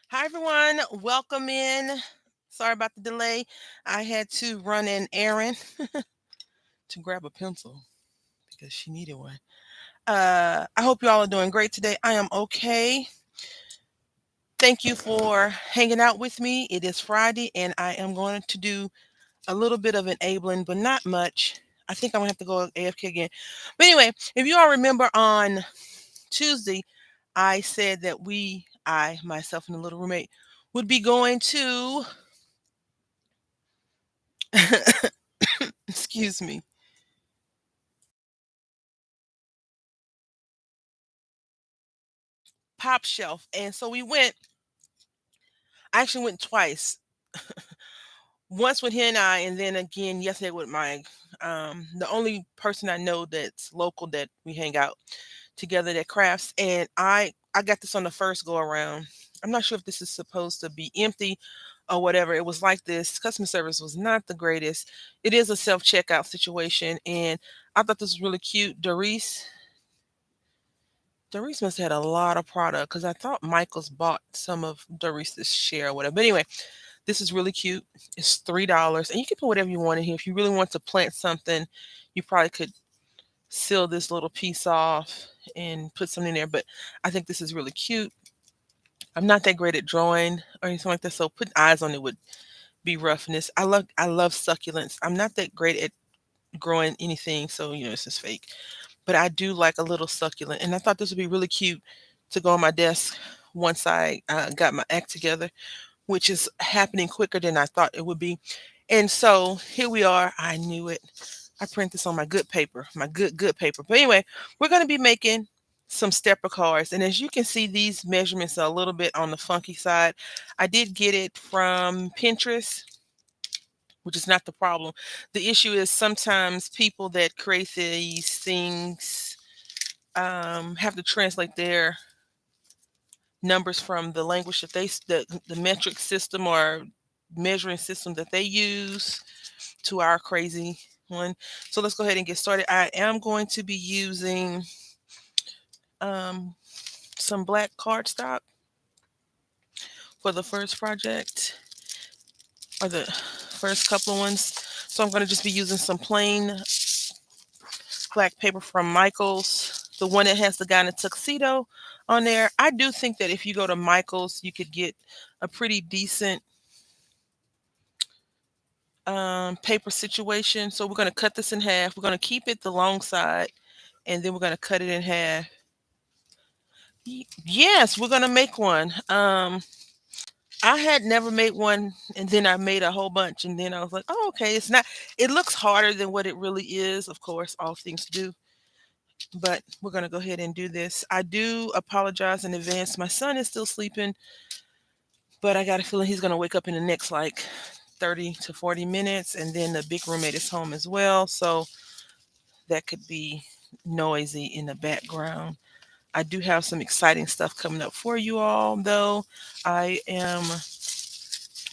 Hi, everyone. Welcome in. Sorry about the delay. I had to run an errand to grab a pencil because she needed one. I hope you all are doing great today. I am okay. Thank you for hanging out with me. It is Friday, and I am going to do a little bit of enabling, but not much. I think I'm going to have to go AFK again. But anyway, if you all remember on Tuesday, I said that myself, and the little roommate, would be going to excuse me, Pop Shelf. And so we went, I actually went twice. Once with he and I, and then again yesterday with my the only person I know that's local that we hang out together that crafts. And I got this on the first go around. I'm not sure if this is supposed to be empty or whatever. It was like this. Customer service was not the greatest. It is a self-checkout situation, and I thought this was really cute. Doris must have had a lot of product because I thought Michael's bought some of Doris's share or whatever. But anyway, this is really cute. It's $3, and you can put whatever you want in here. If you really want to plant something, you probably could seal this little piece off and put something in there. But I think this is really cute. I'm not that great at drawing or anything like that, so putting eyes on it would be roughness. I love succulents. I'm not that great at growing anything, so this is fake. But I do like a little succulent, and I thought this would be really cute to go on my desk once I got my act together, which is happening quicker than I thought it would be. And so here we are. I knew it. I print this on my good paper, my good paper. But anyway, we're going to be making some stepper cards, and as you can see, these measurements are a little bit on the funky side. I did get it from Pinterest, which is not the problem. The issue is sometimes people that create these things have to translate their numbers from the language that the metric system or measuring system that they use to our crazy one. So let's go ahead and get started. I am going to be using um, some black cardstock for the first project or the first couple of ones. So I'm going to just be using some plain black paper from Michael's, the one that has the guy in a tuxedo on there. I do think that if you go to Michael's, you could get a pretty decent paper situation. So we're going to cut this in half. We're going to keep it the long side, and then we're going to cut it in half. Yes, we're going to make one. I had never made one, and then I made a whole bunch, and then I was like, oh, okay, it's not, it looks harder than what it really is. Of course, all things do. But we're going to go ahead and do this. I do apologize in advance. My son is still sleeping, but I got a feeling he's going to wake up in the next like 30 to 40 minutes. And then the big roommate is home as well. So that could be noisy in the background. I do have some exciting stuff coming up for you all, though. I am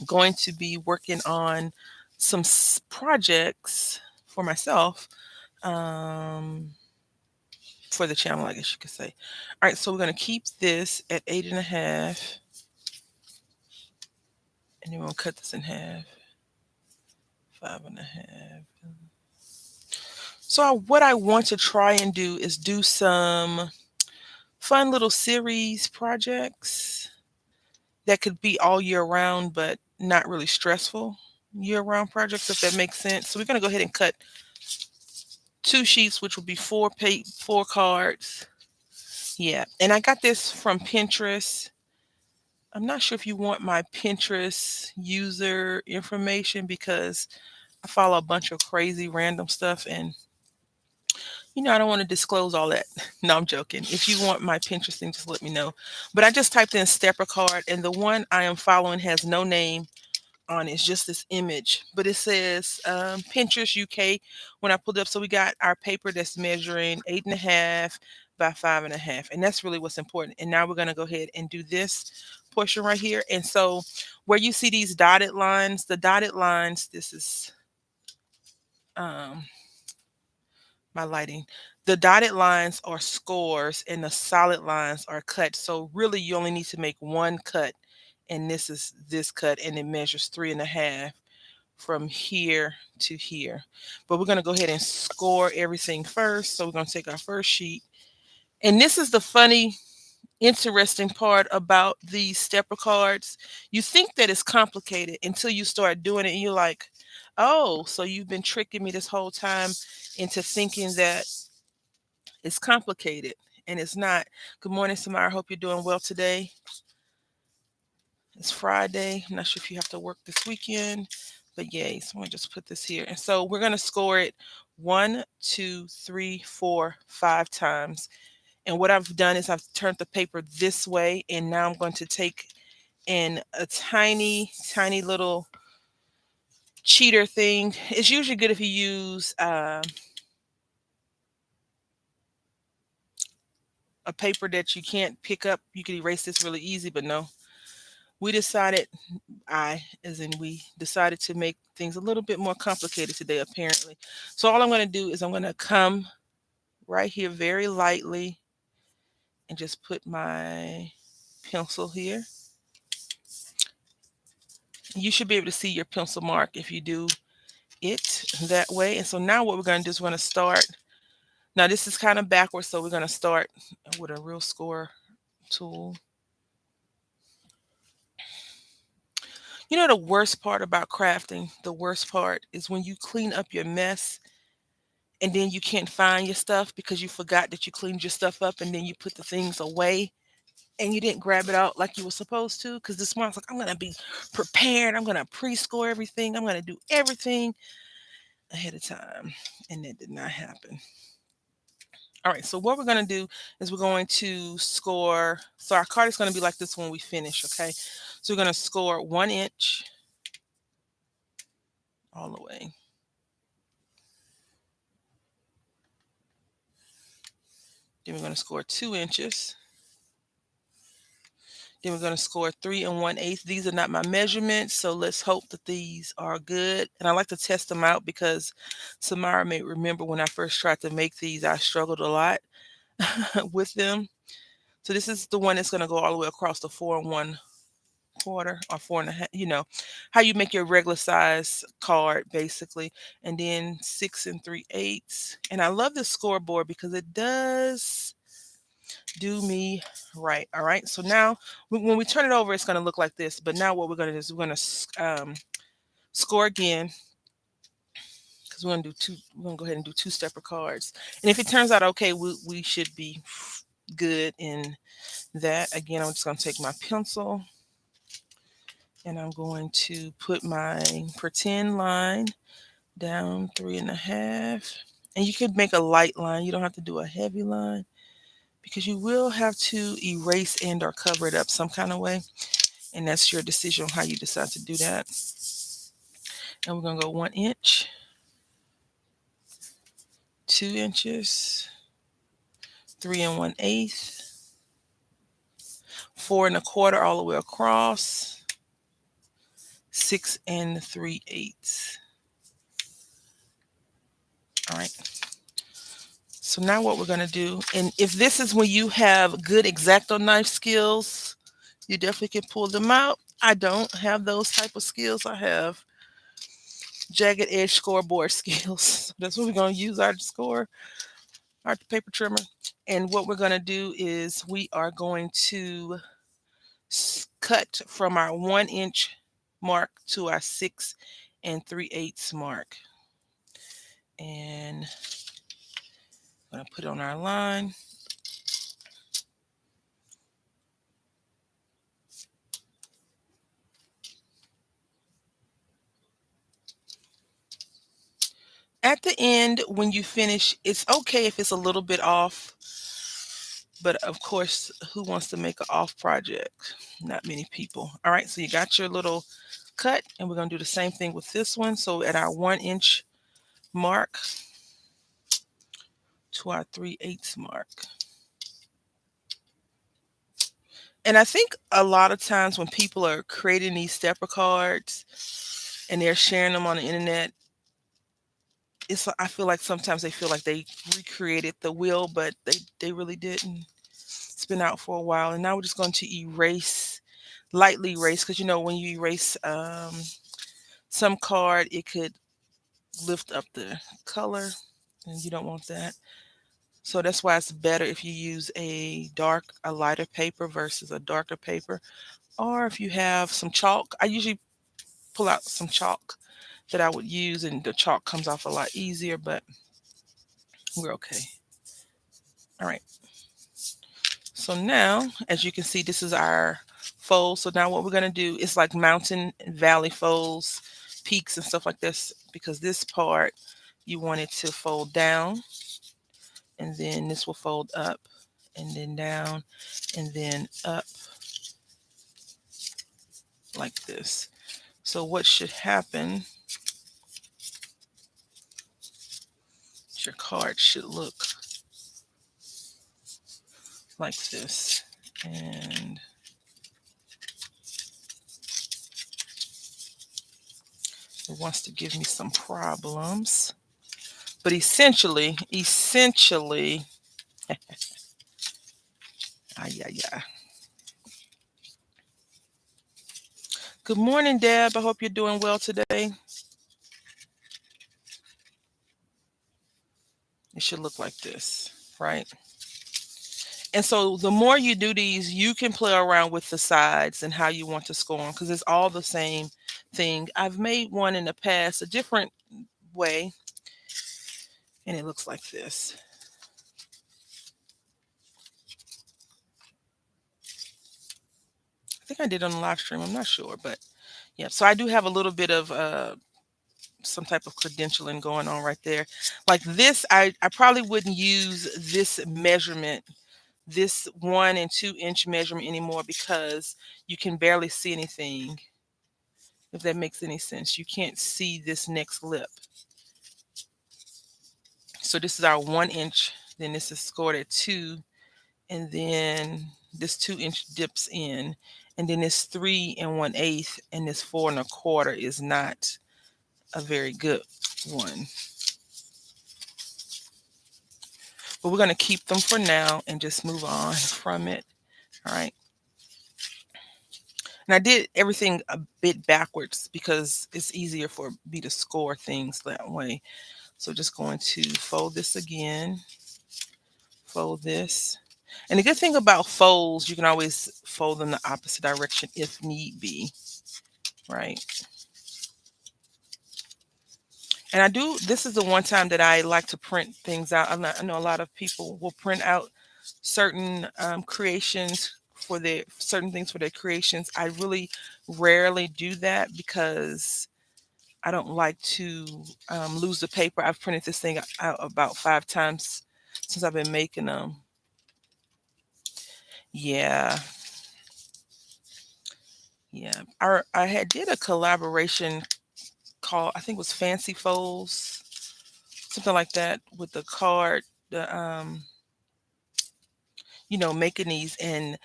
going to be working on some projects for myself. Um, for the channel, I guess you could say. All right, so we're going to keep this at 8.5, and then we'll cut this in half, 5.5. So what I want to try and do is do some fun little series projects that could be all year round, but not really stressful year round projects, if that makes sense. So we're going to go ahead and cut 2 sheets, which will be four cards. Yeah, and I got this from Pinterest. I'm not sure if you want my Pinterest user information because I follow a bunch of crazy random stuff, and I don't want to disclose all that. No, I'm joking. If you want my Pinterest thing, just let me know. But I just typed in stepper card, and the one I am following has no name on it. It's just this image, but it says Pinterest UK when I pulled up. So we got our paper that's measuring 8.5 by 5.5, and that's really what's important. And now we're going to go ahead and do this portion right here. And so where you see these dotted lines, the dotted lines, this is um, my lighting. The dotted lines are scores and the solid lines are cut. So really you only need to make one cut and this is this cut, and it measures 3.5 from here to here. But we're going to go ahead and score everything first. So we're going to take our first sheet. And this is the funny, interesting part about these stepper cards. You think that it's complicated until you start doing it, and you're like, oh, so you've been tricking me this whole time into thinking that it's complicated. And it's not. Good morning, Samara. I hope you're doing well today. It's Friday. I'm not sure if you have to work this weekend, but yay. So I'm gonna just put this here. And so we're gonna score it 1, 2, 3, 4, 5 times. And what I've done is I've turned the paper this way, and now I'm going to take in a tiny, tiny little cheater thing. It's usually good if you use a paper that you can't pick up. You can erase this really easy, but no. We decided, as in we, decided to make things a little bit more complicated today, apparently. So all I'm going to do is I'm going to come right here very lightly and just put my pencil here. You should be able to see your pencil mark if you do it that way. And so now what we're going to do is we're going to start. Now this is kind of backwards, so we're going to start with a real score tool. You know the worst part about crafting? The worst part is when you clean up your mess and then you can't find your stuff because you forgot that you cleaned your stuff up, and then you put the things away and you didn't grab it out like you were supposed to. Because this morning's like, I'm going to be prepared. I'm going to pre-score everything. I'm going to do everything ahead of time. And that did not happen. All right, so what we're going to do is we're going to score. So our card is going to be like this when we finish, okay? So we're going to score 1 inch all the way. Then we're going to score 2 inches. Then we're going to score 3 1/8. These are not my measurements, so let's hope that these are good. And I like to test them out because Samara may remember when I first tried to make these, I struggled a lot with them. So this is the one that's going to go all the way across the 4 1/4 or 4.5. You know how you make your regular size card, basically. And then 6 3/8. And I love this scoreboard because it does do me right. All right. So now when we turn it over, it's going to look like this. But now what we're going to do is we're going to score again, because we're going to do two. We're going to go ahead and do two separate cards. And if it turns out okay, we should be good in that. Again, I'm just going to take my pencil and I'm going to put my pretend line down 3.5. And you could make a light line. You don't have to do a heavy line, because you will have to erase and or cover it up some kind of way. And that's your decision on how you decide to do that. And we're going to go 1 inch, 2 inches, 3 1/8, 4 1/4 all the way across, 6 3/8. All right. So now what we're going to do, and if this is when you have good X-Acto knife skills, you definitely can pull them out. I don't have those type of skills. I have jagged edge scoreboard skills. So that's what we're going to use our paper trimmer. And what we're going to do is we are going to cut from our 1 inch mark to our 6 3/8 mark. And I'm going to put it on our line. At the end, when you finish, it's okay if it's a little bit off. But of course, who wants to make an off project? Not many people. All right, so you got your little cut, and we're going to do the same thing with this one. So at our 1 inch mark to our 3/8 mark. And I think a lot of times when people are creating these stepper cards and they're sharing them on the internet, I feel like sometimes they feel like they recreated the wheel, but they really didn't. It's been out for a while, and now we're just going to erase lightly erase, because when you erase some card, it could lift up the color, and you don't want that. So that's why it's better if you use a lighter paper versus a darker paper. Or if you have some chalk, I usually pull out some chalk that I would use, and the chalk comes off a lot easier, but we're okay. All right. So now, as you can see, this is our fold. So now what we're going to do is like mountain and valley folds, peaks and stuff like this, because this part you want it to fold down, and then this will fold up, and then down, and then up like this. So what should happen is your card should look like this. And it wants to give me some problems. But essentially, yeah. Good morning, Deb. I hope you're doing well today. It should look like this, right? And so the more you do these, you can play around with the sides and how you want to score them, because it's all the same thing. I've made one in the past a different way, and it looks like this. I think I did on the live stream. I'm not sure, but yeah. So I do have a little bit of some type of credentialing going on right there. Like this, I probably wouldn't use this measurement, this 1 and 2 inch measurement anymore, because you can barely see anything. If that makes any sense, you can't see this next lip. So this is our 1 inch, then this is scored at 2, and then this 2 inch dips in, and then this 3 and 1/8, and this 4 1/4 is not a very good one. But we're going to keep them for now and just move on from it. All right. And I did everything a bit backwards because it's easier for me to score things that way. So just going to fold this again, fold this. And the good thing about folds, you can always fold them the opposite direction if need be, right? And this is the one time that I like to print things out. I know a lot of people will print out certain creations for their certain things for their creations. I really rarely do that because I don't like to lose the paper. I've printed this thing out about 5 times since I've been making them. Yeah. Yeah. I had did a collaboration called, I think it was Fancy Folds, something like that, with the card, making these. And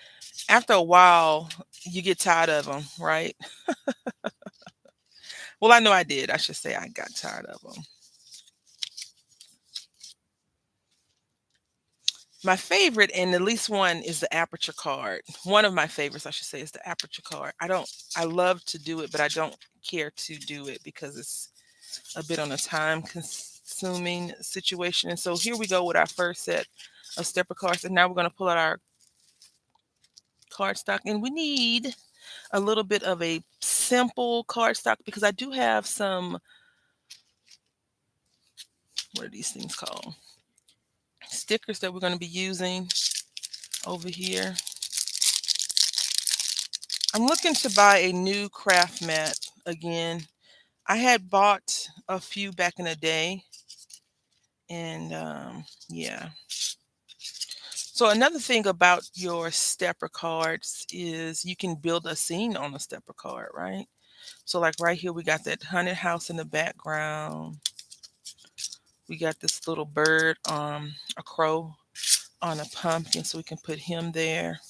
after a while, you get tired of them, right? Well, I know I did. I should say I got tired of them. My favorite, and at least one, is the aperture card. One of my favorites, I should say, is the aperture card. I love to do it, but I don't care to do it because it's a bit on a time consuming situation. And so here we go with our first set of stepper cards. And now we're going to pull out our cardstock, and we need a little bit of a simple cardstock because I do have some, what are these things called? Stickers that we're going to be using over here. I'm looking to buy a new craft mat again. I had bought a few back in the day, and yeah. So another thing about your stepper cards is you can build a scene on a stepper card, right? So like right here, we got that haunted house in the background. We got this little bird, a crow on a pumpkin, so we can put him there.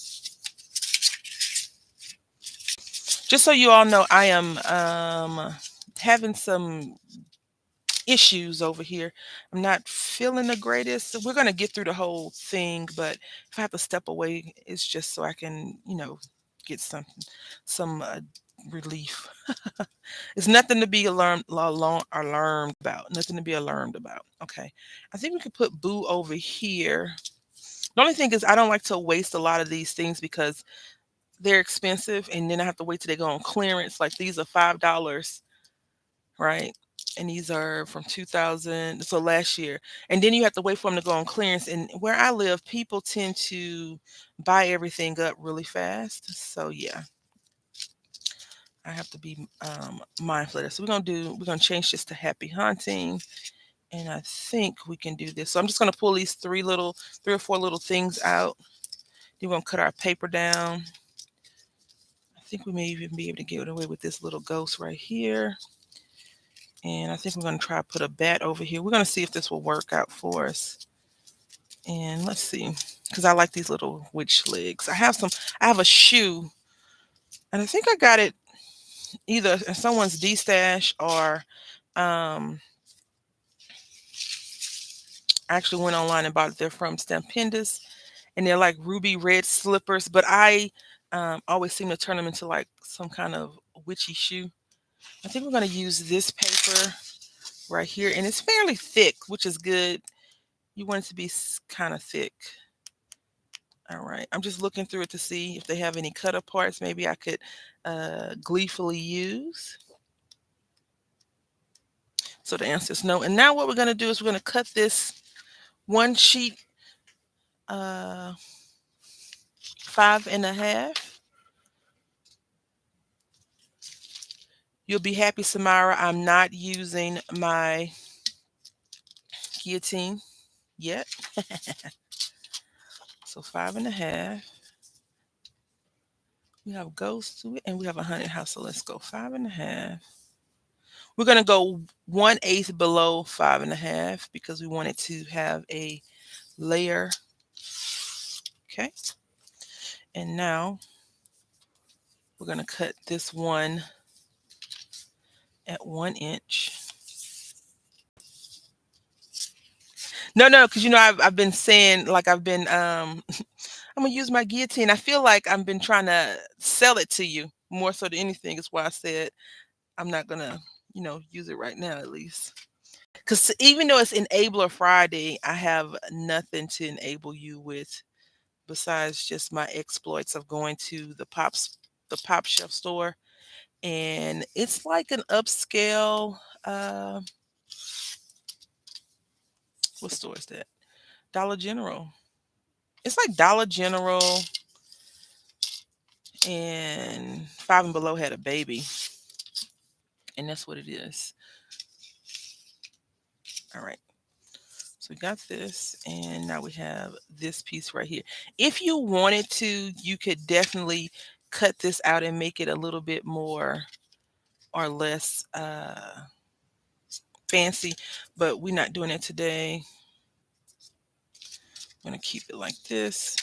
Just so you all know, I am having some issues over here. I'm not feeling the greatest. We're going to get through the whole thing, but if I have to step away, it's just so I can, get some relief. It's nothing to be alarmed about. Nothing to be alarmed about. Okay, I think we could put Boo over here. The only thing is, I don't like to waste a lot of these things because they're expensive, and then I have to wait till they go on clearance. Like these are $5, right? And these are from 2000, so last year. And then you have to wait for them to go on clearance. And where I live, people tend to buy everything up really fast. So yeah, I have to be mindful of that. So we're gonna change this to happy hunting. And I think we can do this. So I'm just gonna pull these three or four little things out. Then we're gonna cut our paper down. I think we may even be able to get away with this little ghost right here. And I think we're going to try to put a bat over here. We're going to see if this will work out for us. And let's see, because I like these little witch legs. I have a shoe, and I think I got it either in someone's D-stash or um, I actually went online and bought it. They're from Stampendous, and they're like ruby red slippers, but I always seem to turn them into like some kind of witchy shoe. I think we're going to use this paper right here, and it's fairly thick, which is good. You want it to be kind of thick. All right. I'm just looking through it to see if they have any cut aparts maybe I could gleefully use. So the answer is no. And now what we're going to do is we're going to cut this one sheet 5.5. You'll be happy, Samara, I'm not using my guillotine yet. So 5.5. We have ghost to it, and we have a hunted house. So let's go 5.5. We're going to go 1/8 below 5.5 because we want it to have a layer. Okay. And now we're going to cut this one at 1 inch. No, because I've been saying like I'm gonna use my guillotine. I feel like I've been trying to sell it to you more so than anything. Is why I said I'm not gonna, use it right now at least. Because even though it's Enabler Friday, I have nothing to enable you with besides just my exploits of going to the Pop Chef store, and it's like an upscale. What store is that? Dollar General. It's like Dollar General, and Five and Below had a baby, and that's what it is. All right. So we got this, and now we have this piece right here. If you wanted to, you could definitely cut this out and make it a little bit more or less fancy, but we're not doing it today. I'm going to keep it like this.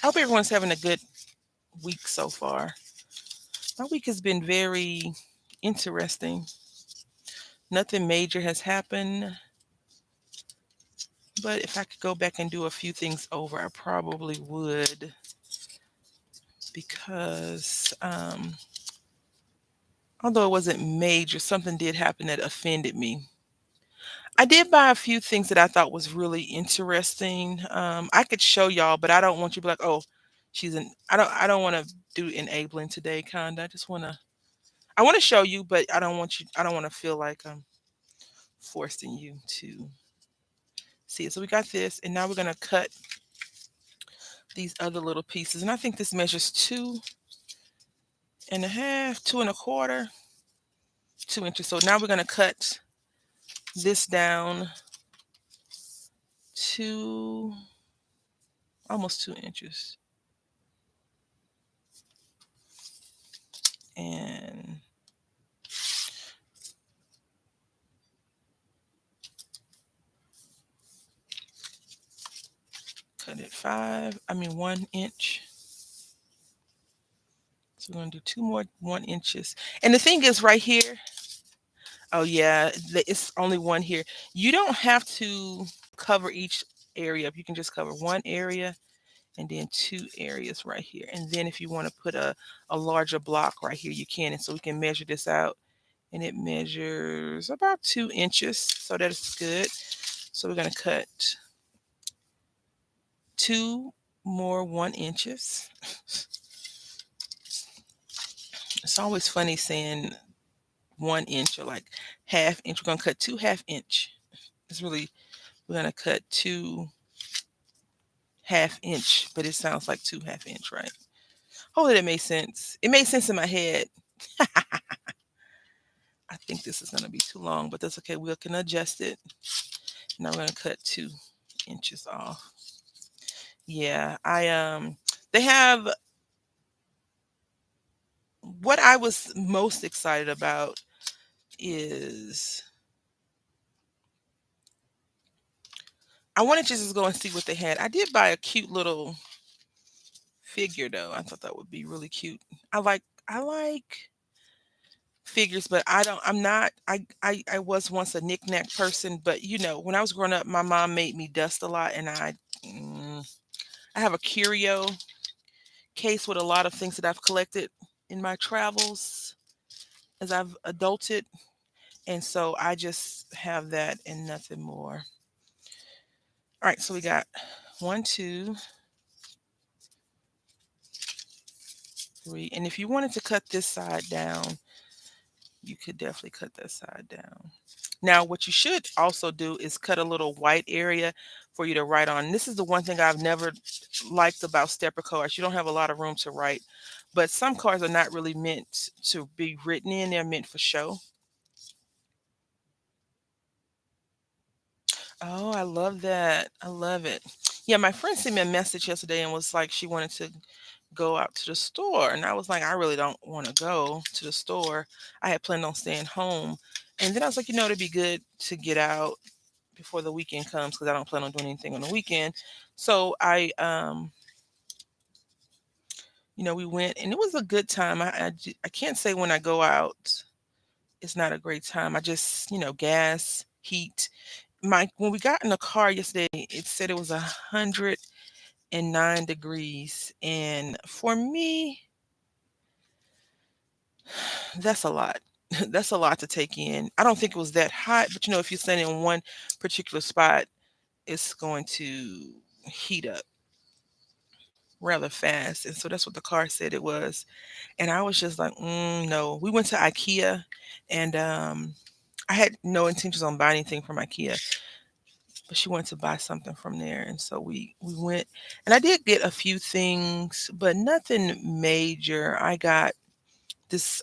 I hope everyone's having a good week so far. My week has been very interesting. Nothing major has happened. But if I could go back and do a few things over, I probably would. Because although it wasn't major, something did happen that offended me. I did buy a few things that I thought was really interesting. I could show y'all, but I don't want you to be like, oh, I don't want to do enabling today, kinda. I want to show you, but I don't want to feel like I'm forcing you to see it. So we got this, and now we're gonna cut these other little pieces. And I think this measures 2.5, 2.25, 2 inches. So now we're gonna cut this down to almost 2 inches. And cut it 1 inch. So we're gonna do 2 more 1 inches. And the thing is right here, oh yeah, it's only one here. You don't have to cover each area up. You can just cover one area and then two areas right here. And then if you want to put a larger block right here, you can. And so we can measure this out, and it measures about 2 inches. So that's good. So we're going to cut two more 1 inches. It's always funny saying 1 inch or like half inch. We're going to cut 2 1/2 inch. It's really, we're going to cut 2 1/2 inch, but it sounds like 2 1/2 inch, right? Hopefully that made sense. It made sense in my head. I think this is going to be too long, but that's okay. We can adjust it. Now we're going to cut 2 inches off. Yeah, they have, what I was most excited about is I wanted to just go and see what they had. I did buy a cute little figure though. I thought that would be really cute. I like figures, but I'm not I was once a knickknack person, but when I was growing up, my mom made me dust a lot, and mm, I have a curio case with a lot of things that I've collected in my travels as I've adulted, and so I just have that and nothing more. All right, so we got one, two, three, and if you wanted to cut this side down, you could definitely cut that side down. Now, what you should also do is cut a little white area for you to write on. This is the one thing I've never liked about stepper cards. You don't have a lot of room to write, but some cards are not really meant to be written in. They're meant for show. Oh, I love that. I love it. Yeah, my friend sent me a message yesterday and was like she wanted to go out to the store. And I was like, I really don't want to go to the store. I had planned on staying home. And then I was like, it'd be good to get out before the weekend comes because I don't plan on doing anything on the weekend. So we went and it was a good time. I can't say when I go out, it's not a great time. I just, gas, heat. When we got in the car yesterday, it said it was 109 degrees. And for me, that's a lot. That's a lot to take in. I don't think it was that hot, but if you're standing in one particular spot, it's going to heat up rather fast. And so that's what the car said it was. And I was just like, no. We went to IKEA, and I had no intentions on buying anything from IKEA, but she wanted to buy something from there. And so we went, and I did get a few things, but nothing major. I got this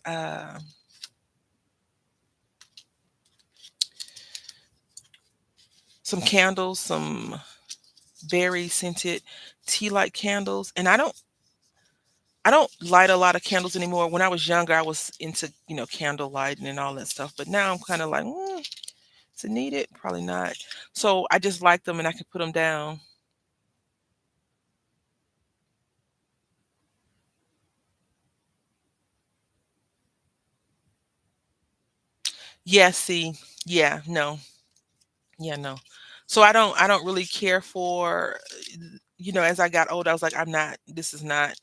some candles, some berry scented tea light candles. And I don't light a lot of candles anymore. When I was younger, I was into, candle lighting and all that stuff. But now I'm kind of like, is it needed? Probably not. So I just like them and I can put them down. Yeah, see. Yeah, no. Yeah, no. So I don't really care for, as I got older, I was like, this is not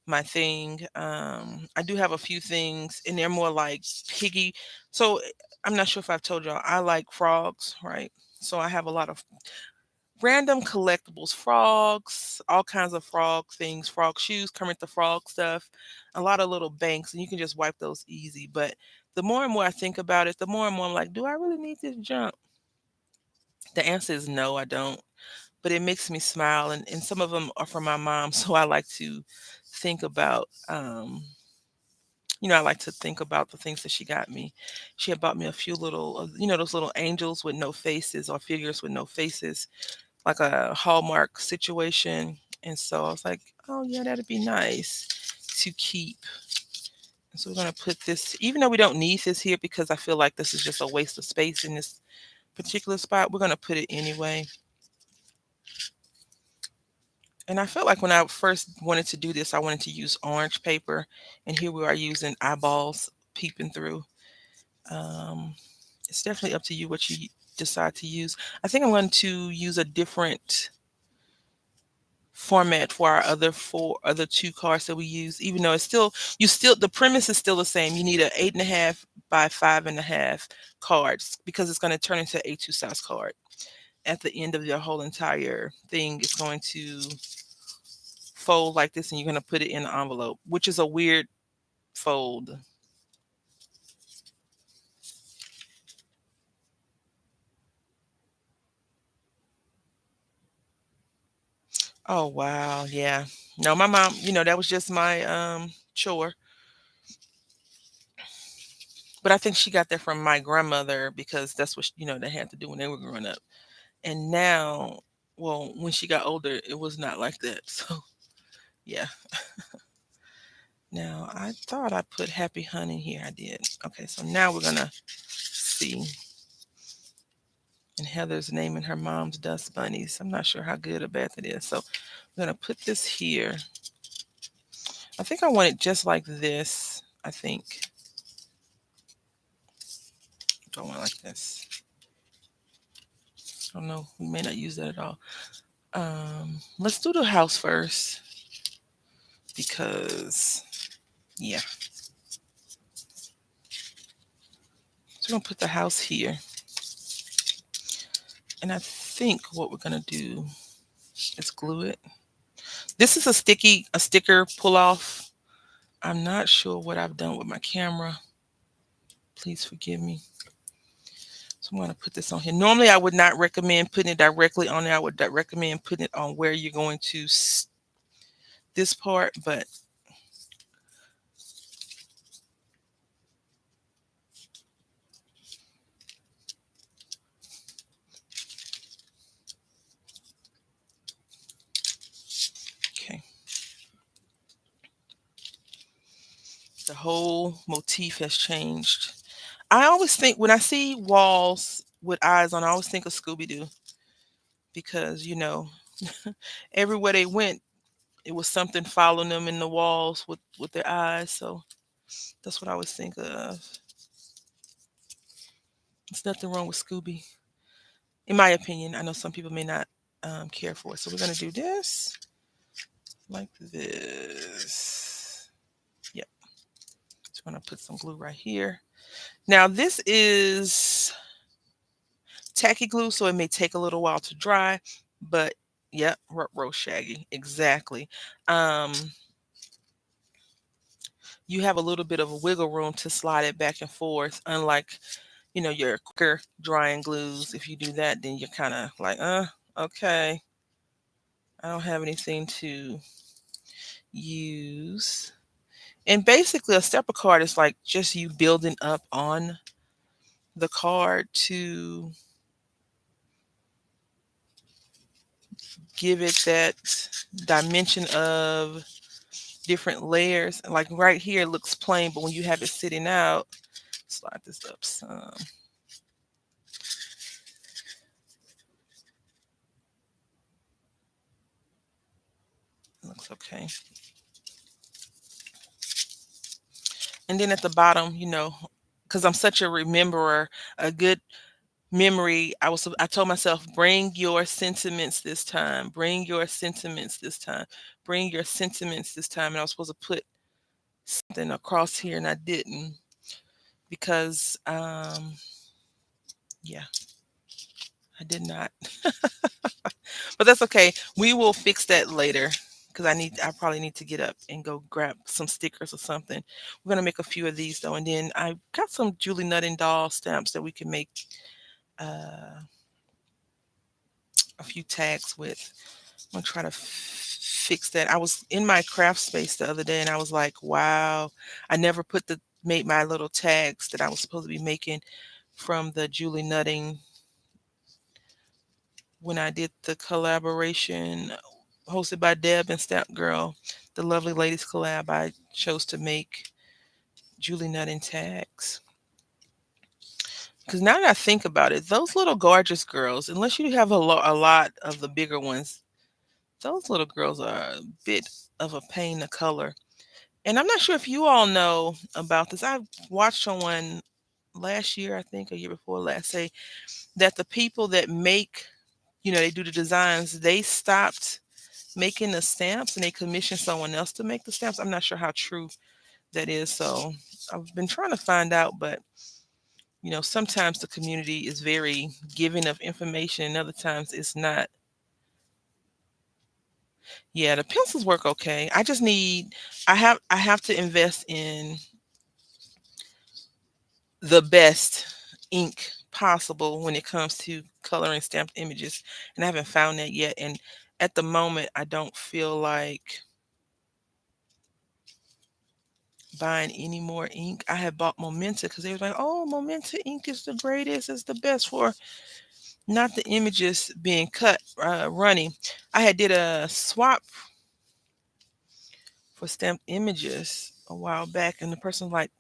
my thing. I do have a few things, and they're more like piggy. So I'm not sure if I've told y'all, I like frogs, right? So I have a lot of random collectibles, frogs, all kinds of frog things, frog shoes, Kermit the Frog stuff, a lot of little banks, and you can just wipe those easy. But the more and more I think about it, the more and more I'm like, do I really need this junk? The answer is no, I don't. But it makes me smile, and some of them are from my mom, so I like to think about I like to think about the things that she got me. She had bought me a few little, those little angels with no faces or figures with no faces, like a Hallmark situation. And so I was like, oh yeah, that'd be nice to keep. And so we're gonna put this, even though we don't need this here because I feel like this is just a waste of space in this particular spot, we're gonna put it anyway. And I felt like when I first wanted to do this, I wanted to use orange paper, and here we are using eyeballs peeping through. Um, it's definitely up to you what you decide to use. I think I'm going to use a different format for our other two cards that we use, even though it's still you still the premise is still the same. You need a 8.5 by 5.5 cards because it's going to turn into a 2 size card. At the end of your whole entire thing, it's going to fold like this and you're going to put it in an envelope, which is a weird fold. Oh wow, yeah. No, my mom, that was just my chore. But I think she got that from my grandmother because that's what they had to do when they were growing up. And now, well, when she got older, it was not like that. So yeah. Now I thought I put Happy Honey here. I did. Okay, so now we're gonna see. And Heather's naming her mom's dust bunnies. I'm not sure how good or bad that is. So I'm gonna put this here. I think I want it just like this. I think. Do I want it like this? I don't know. We may not use that at all. Let's do the house first because yeah. So we're gonna put the house here. And I think what we're gonna do is glue it. This is a sticker pull off. I'm not sure what I've done with my camera. Please forgive me. So I'm going to put this on here. Normally, I would not recommend putting it directly on there. I would recommend putting it on where you're going to this part, but okay. The whole motif has changed. I always think when I see walls with eyes on, I always think of Scooby Doo because, everywhere they went, it was something following them in the walls with their eyes. So that's what I always think of. There's nothing wrong with Scooby, in my opinion. I know some people may not care for it. So we're going to do this like this. Yep. So I'm going to put some glue right here. Now, this is tacky glue, so it may take a little while to dry, but yep, roast shaggy. Exactly. Um, you have a little bit of a wiggle room to slide it back and forth, unlike your quicker drying glues. If you do that, then you're kind of like, okay, I don't have anything to use. And basically, a stepper card is like just you building up on the card to give it that dimension of different layers. Like right here, it looks plain, but when you have it sitting out, slide this up some. It looks okay. And then at the bottom, because I'm such a rememberer, a good memory, I told myself, bring your sentiments this time, bring your sentiments this time, bring your sentiments this time. And I was supposed to put something across here and I didn't because yeah, I did not. But that's okay. We will fix that later because I probably need to get up and go grab some stickers or something. We're gonna make a few of these though, and then I got some Julie Nutting doll stamps that we can make uh, a few tags with. I'm gonna try to fix that. I was in my craft space the other day and I was like, wow, I never made my little tags that I was supposed to be making from the Julie Nutting when I did the collaboration hosted by Deb and Stamp Girl, the Lovely Ladies collab. I chose to make Julie Nutting tags. Because now that I think about it, those little gorgeous girls, unless you have a lot of the bigger ones, those little girls are a bit of a pain to color. And I'm not sure if you all know about this. I watched someone last year, I think, a year before last, say that the people that make, they do the designs, they stopped making the stamps and they commission someone else to make the stamps. I'm not sure how true that is. So I've been trying to find out, but sometimes the community is very giving of information and other times it's not. Yeah, the pencils work okay. I have to invest in the best ink possible when it comes to coloring stamped images, and I haven't found that yet. And at the moment, I don't feel like buying any more ink. I had bought Momenta because they was like, "Oh, Momenta ink is the greatest. It's the best for not the images being cut running." I had did a swap for stamped images a while back, and the person was like,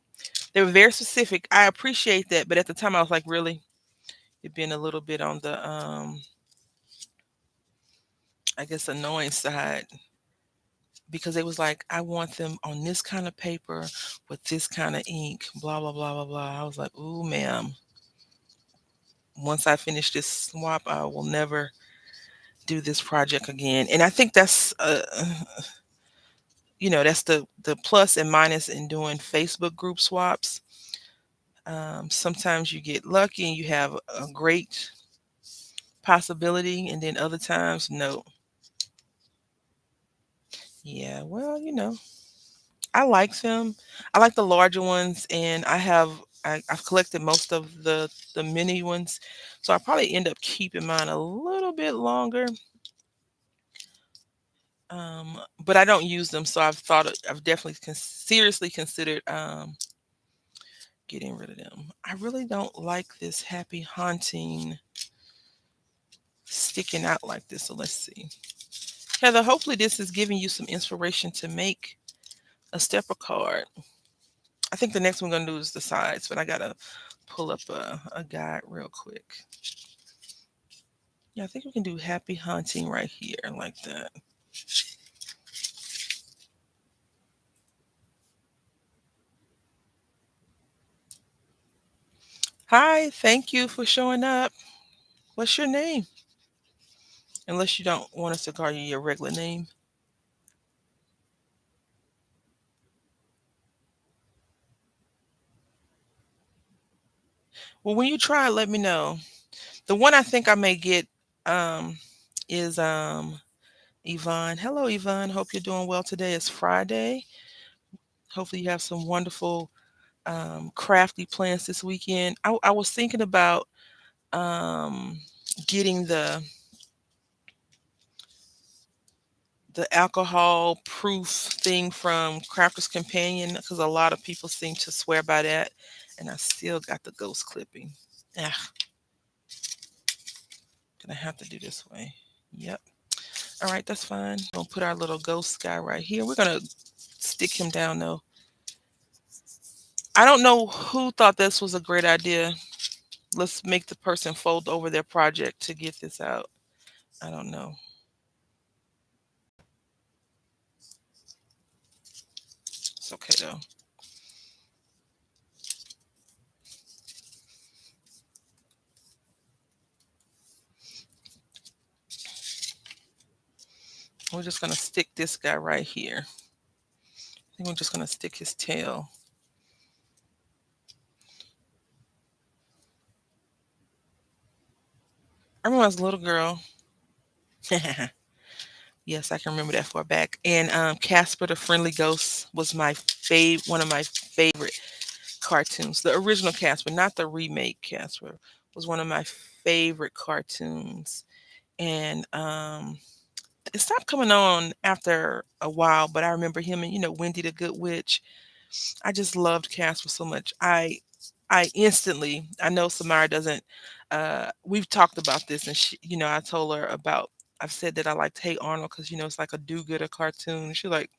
they were very specific. I appreciate that, but at the time I was like, really, it being a little bit on the I guess annoying side because they was like, I want them on this kind of paper with this kind of ink, blah blah blah blah blah. I was like, ooh, ma'am. Once I finish this swap, I will never do this project again. And I think that's that's the plus and minus in doing Facebook group swaps. Sometimes you get lucky and you have a great possibility, and then other times, no. Yeah, well, I like them. I like the larger ones, and I've collected most of the mini ones, so I probably end up keeping mine a little bit longer. But I don't use them, so I've definitely seriously considered getting rid of them. I really don't like this happy haunting sticking out like this. So let's see, Heather. Hopefully, this is giving you some inspiration to make a stepper card. I think the next one we're gonna do is the sides, but I gotta pull up a guide real quick. Yeah, I think we can do happy hunting right here like that. Hi, thank you for showing up. What's your name? Unless you don't want us to call you your regular name. Well, when you try, let me know. The one I think I may get um, is Yvonne. Hello, Yvonne. Hope you're doing well today. It's Friday. Hopefully, you have some wonderful crafty plans this weekend. I was thinking about um, getting the alcohol proof thing from Crafter's Companion because a lot of people seem to swear by that, and I still got the ghost clipping. Ah, gonna have to do this way. Yep. All right, that's fine. We'll put our little ghost guy right here. We're gonna stick him down though. I don't know who thought this was a great idea. Let's make the person fold over their project to get this out. I don't know. It's okay though. We're just gonna stick this guy right here. I think we're just gonna stick his tail. I remember when I was a little girl. Yes, I can remember that far back. And Casper the Friendly Ghost was one of my favorite cartoons. The original Casper, not the remake Casper, was one of my favorite cartoons. And it stopped coming on after a while, but I remember him and Wendy the Good Witch. I just loved Casper so much. I know Samara doesn't we've talked about this, and I told her about I've said that I liked Hey Arnold because it's like a do-gooder cartoon. She's like,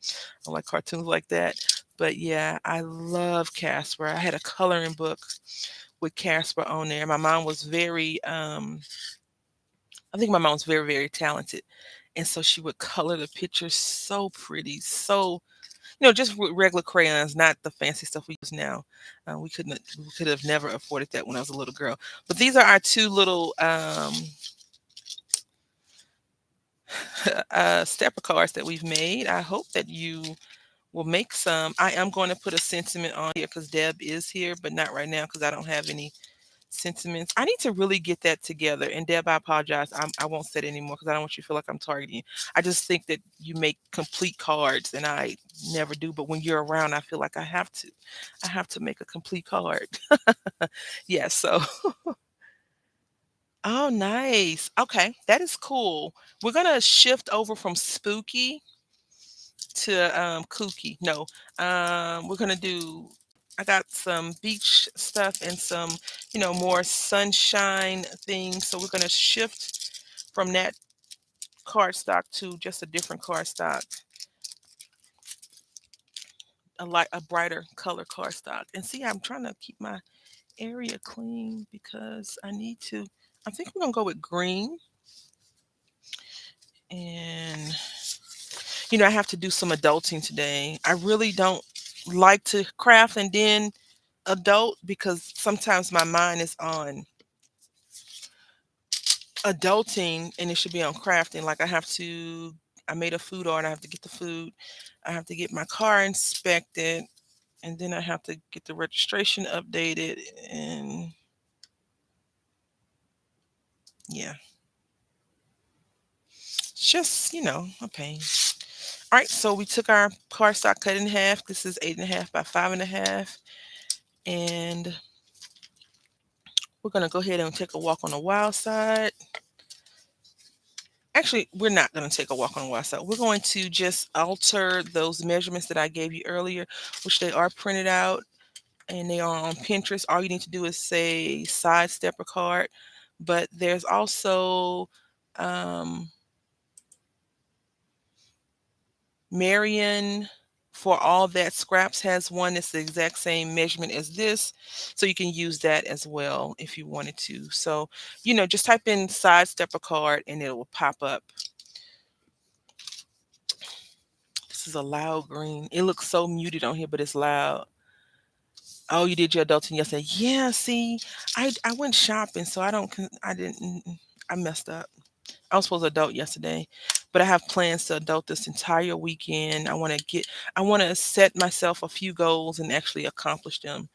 I like cartoons like that. But yeah, I love Casper. I had a coloring book with Casper on there. My mom was very I think my mom was very, very talented. And so she would color the pictures so pretty, so just with regular crayons, not the fancy stuff we use now. We could have never afforded that when I was a little girl. But these are our two little stepper cards that we've made. I hope that you will make some. I am going to put a sentiment on here because Deb is here, but not right now because I don't have any sentiments. I need to really get that together. And Deb, I apologize. I won't say it anymore because I don't want you to feel like I'm targeting you. I just think that you make complete cards, and I never do. But when you're around, I feel like I have to. I have to make a complete card. Yeah. So, oh, nice. Okay, that is cool. We're gonna shift over from spooky to kooky. No, we're gonna do. I got some beach stuff and some, more sunshine things. So we're gonna shift from that cardstock to just a different cardstock, a brighter color cardstock. And see, I'm trying to keep my area clean because I need to. I think we're gonna go with green, and I have to do some adulting today. I really don't like to craft and then adult because sometimes my mind is on adulting and it should be on crafting. Like I made a food order, I have to get the food, I have to get my car inspected, and then I have to get the registration updated. And yeah, it's just, a pain. All right, so we took our cardstock cut in half. This is 8.5 by 5.5. And we're going to go ahead and take a walk on the wild side. Actually, we're not going to take a walk on the wild side. We're going to just alter those measurements that I gave you earlier, which they are printed out and they are on Pinterest. All you need to do is say side stepper card. But there's also um, Marion for all that scraps has one that's the exact same measurement as this. So you can use that as well if you wanted to. So, just type in side stepper card and it will pop up. This is a loud green. It looks so muted on here, but it's loud. Oh, you did your adulting yesterday. Yeah, see, I went shopping, so I didn't, I messed up. I was supposed to adult yesterday, but I have plans to adult this entire weekend. I want to set myself a few goals and actually accomplish them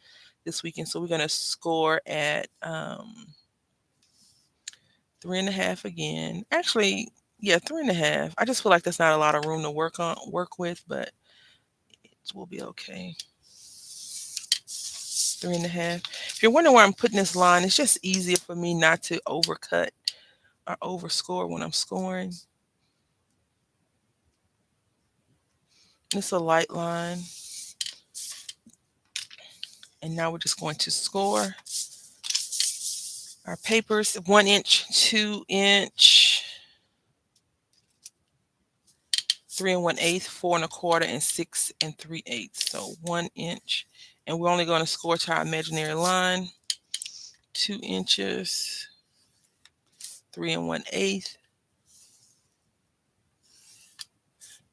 this weekend. So we're going to score at 3.5 again. Actually, yeah, 3.5. I just feel like that's not a lot of room to work with, but it will be okay. 3.5. If you're wondering where I'm putting this line, it's just easier for me not to overcut or overscore when I'm scoring. It's a light line. And now we're just going to score our papers: 1 inch, 2 inch, 3 1/8, 4 1/4, and 6 3/8. So 1 inch. And we're only going to score to our imaginary line: 2 inches, 3 1/8,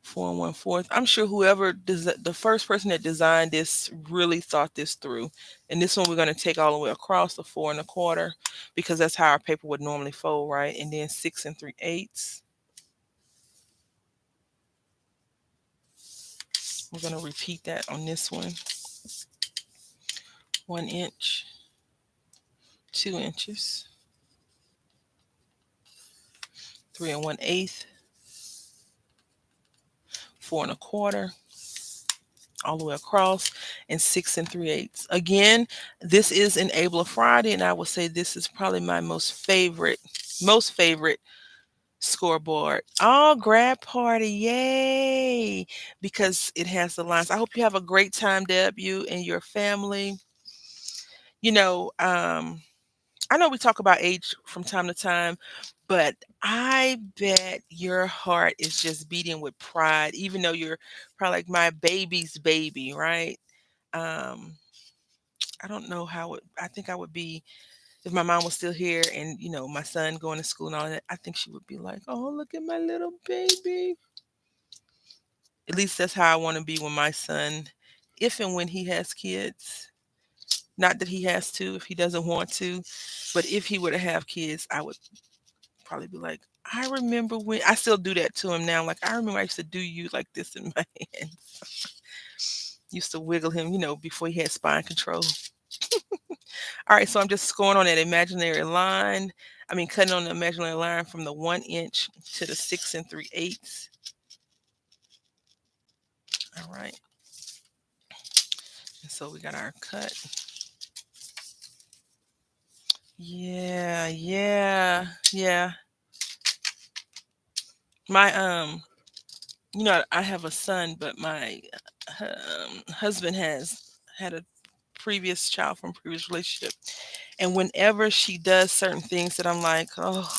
4 1/4. I'm sure whoever the first person that designed this really thought this through. And this one we're going to take all the way across the 4 1/4 because that's how our paper would normally fold, right? And then 6 3/8. We're going to repeat that on this one: 1 inch, 2 inches, 3 1/8, 4 1/4, all the way across, and 6 3/8. Again, this is Enabler Friday, and I would say this is probably my most favorite scoreboard. Oh, grad party, yay! Because it has the lines. I hope you have a great time, Deb, you and your family. You know, um, I know we talk about age from time to time, but I bet your heart is just beating with pride, even though you're probably like my baby's baby, right? Um, I don't know how I think I would be if my mom was still here and, my son going to school and all that. I think she would be like, oh, look at my little baby. At least that's how I want to be when my son, if and when he has kids. Not that he has to if he doesn't want to, but if he were to have kids, I would probably be like, I remember when I still do that to him now. Like, I remember I used to do you like this in my hands. Used to wiggle him, before he had spine control. All right, so I'm just scoring on that imaginary line. I mean, cutting on the imaginary line from the 1 inch to the 6 3/8. All right. And so we got our cut. Yeah, yeah, yeah. My I have a son, but my husband has had a previous child from previous relationship, and whenever she does certain things that I'm like, oh,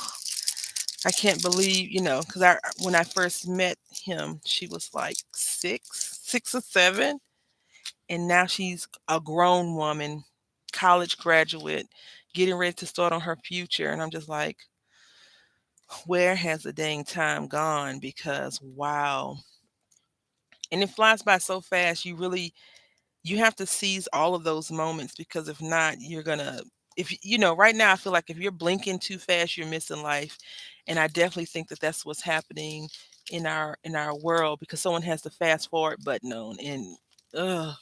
I can't believe, because I when I first met him, she was like 6 or 7, and now she's a grown woman, college graduate, getting ready to start on her future, and I'm just like, where has the dang time gone? Because wow, and it flies by so fast. You have to seize all of those moments, because if not, you're gonna if right now I feel like if you're blinking too fast, you're missing life. And I definitely think that that's what's happening in our world, because someone has the fast forward button on, and ugh,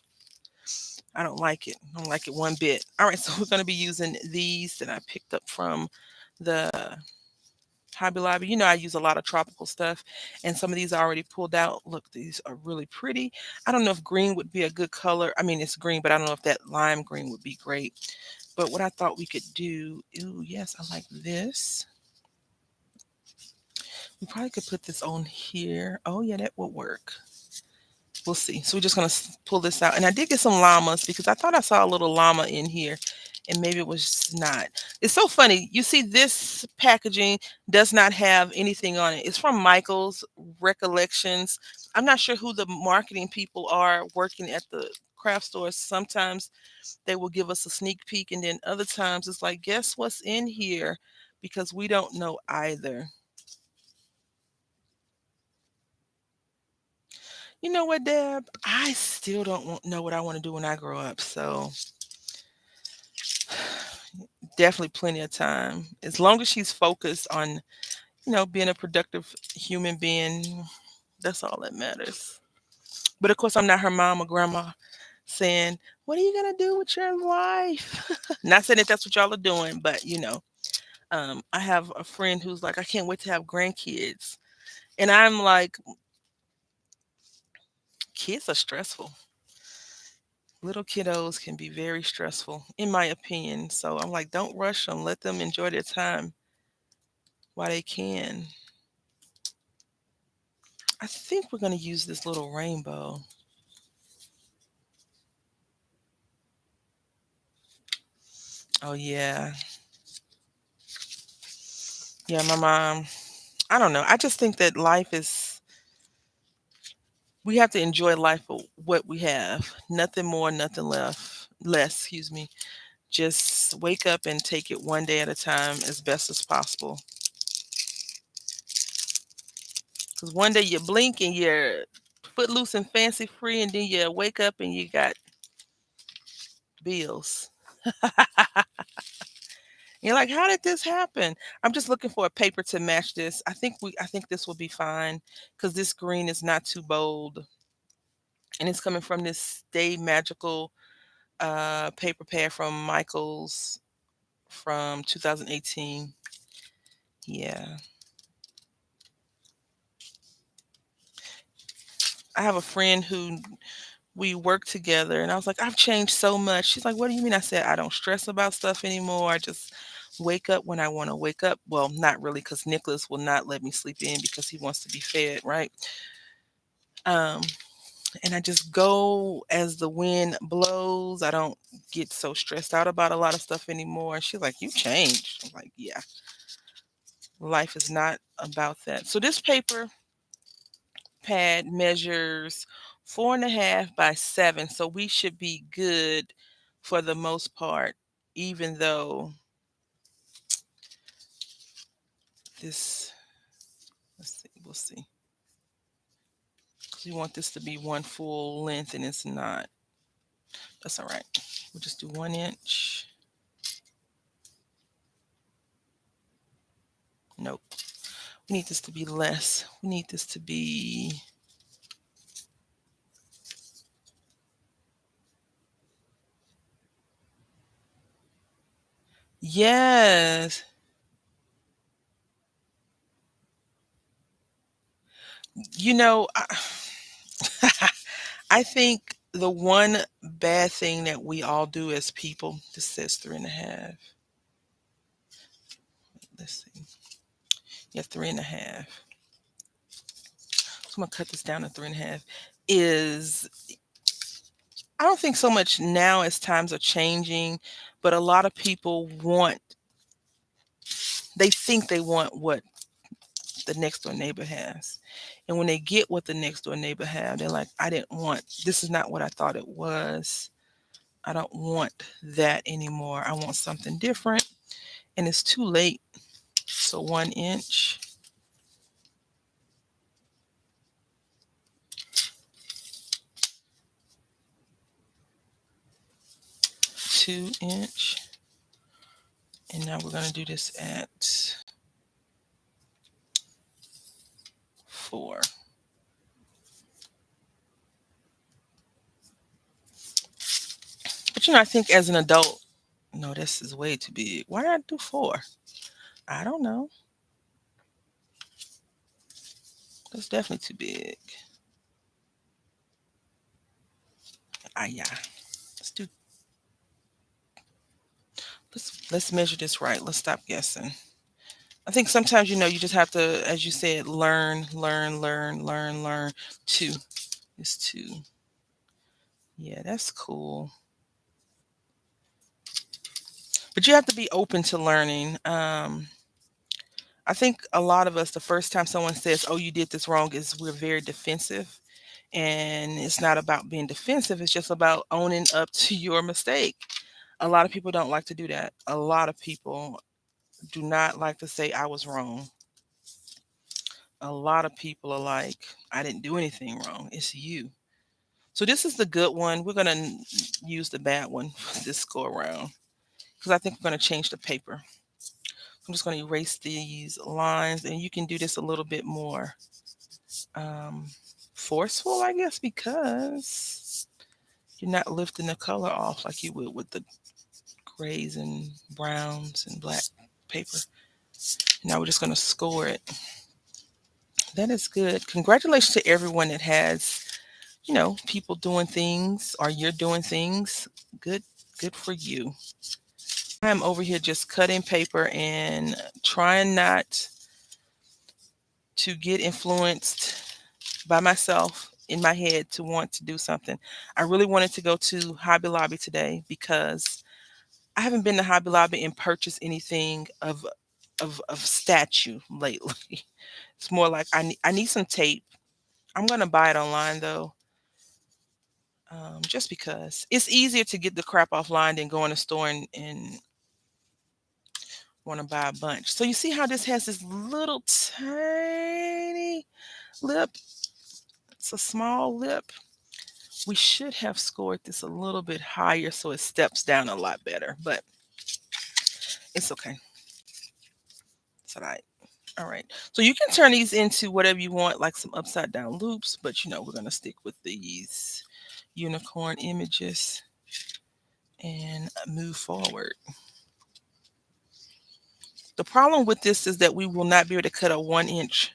I don't like it. I don't like it one bit. All right, so we're going to be using these that I picked up from the Hobby Lobby. I use a lot of tropical stuff, and some of these are already pulled out. Look, these are really pretty. I don't know if green would be a good color. I mean, it's green, but I don't know if that lime green would be great. But what I thought we could do, ooh, yes, I like this. We probably could put this on here. Oh, yeah, that would work. We'll see. So we're just going to pull this out. And I did get some llamas, because I thought I saw a little llama in here, and maybe it was not. It's so funny. You see, this packaging does not have anything on it. It's from Michael's Recollections. I'm not sure who the marketing people are working at the craft stores. Sometimes they will give us a sneak peek, and then other times it's like, guess what's in here? Because we don't know either. You know what, Deb? I still don't know what I want to do when I grow up. So definitely plenty of time. As long as she's focused on, being a productive human being, that's all that matters. But of course, I'm not her mom or grandma saying, what are you going to do with your life? Not saying that that's what y'all are doing, but I have a friend who's like, I can't wait to have grandkids. And I'm like, kids are stressful. Little kiddos can be very stressful, in my opinion. So I'm like, don't rush them. Let them enjoy their time while they can. I think we're going to use this little rainbow. Oh, yeah. Yeah, my mom. I don't know. I just think that we have to enjoy life for what we have. Nothing more, nothing less, excuse me. Just wake up and take it one day at a time as best as possible. Because one day you blink and you're footloose and fancy free, and then you wake up and you got bills. You're like, how did this happen? I'm just looking for a paper to match this. I think this will be fine, because this green is not too bold, and it's coming from this Stay Magical paper pad from Michaels from 2018. Yeah. I have a friend who we work together, and I was like, I've changed so much. She's like, what do you mean? I said, I don't stress about stuff anymore. I just wake up when I want to wake up. Well, not really, because Nicholas will not let me sleep in because he wants to be fed, right? Um, and I just go as the wind blows. I don't get so stressed out about a lot of stuff anymore. And she's like, you changed. I'm like, yeah, life is not about that. So this paper pad measures 4.5 by 7. So we should be good for the most part, even though this, let's see, we'll see. 'Cause we want this to be one full length, and it's not. That's all right. We'll just do 1 inch. Nope. We need this to be less. We need this to be, yes. You know, I think the one bad thing that we all do as people, this says 3.5. Let's see. Yeah, 3.5. So I'm gonna cut this down to 3.5. Is I don't think so much now as times are changing, but a lot of people want, they think they want what the next door neighbor has. And when they get what the next door neighbor have, they're like, I didn't want, this is not what I thought it was. I don't want that anymore. I want something different. And it's too late. So 1 inch, 2 inch. And now we're gonna do this at 4. But I think as an adult, no, this is way too big. Why did I do 4? I don't know. That's definitely too big. Ah, yeah. Let's do. Let's measure this right. Let's stop guessing. I think sometimes you just have to, as you said, learn, learn, learn, learn, learn. 2 is 2. Yeah, that's cool. But you have to be open to learning. I think a lot of us, the first time someone says, "Oh, you did this wrong," is we're very defensive. And it's not about being defensive, it's just about owning up to your mistake. A lot of people don't like to do that. A lot of people do not like to say, I was wrong. A lot of people are like, I didn't do anything wrong. It's you. So this is the good one. We're going to use the bad one for this go around because I think we're going to change the paper. I'm just going to erase these lines, and you can do this a little bit more um, forceful, I guess, because you're not lifting the color off like you would with the grays and browns and black paper. Now we're just going to score it. That is good. Congratulations to everyone that has, people doing things or you're doing things. Good, good for you. I'm over here just cutting paper and trying not to get influenced by myself in my head to want to do something. I really wanted to go to Hobby Lobby today because I haven't been to Hobby Lobby and purchased anything of statue lately. It's more like I need some tape. I'm gonna buy it online though, just because it's easier to get the crap offline than go in the store and want to buy a bunch. So you see how this has this little tiny lip? It's a small lip. We should have scored this a little bit higher so it steps down a lot better, but it's okay. It's all right. All right. So you can turn these into whatever you want, like some upside down loops, but we're going to stick with these unicorn images and move forward. The problem with this is that we will not be able to cut a 1 inch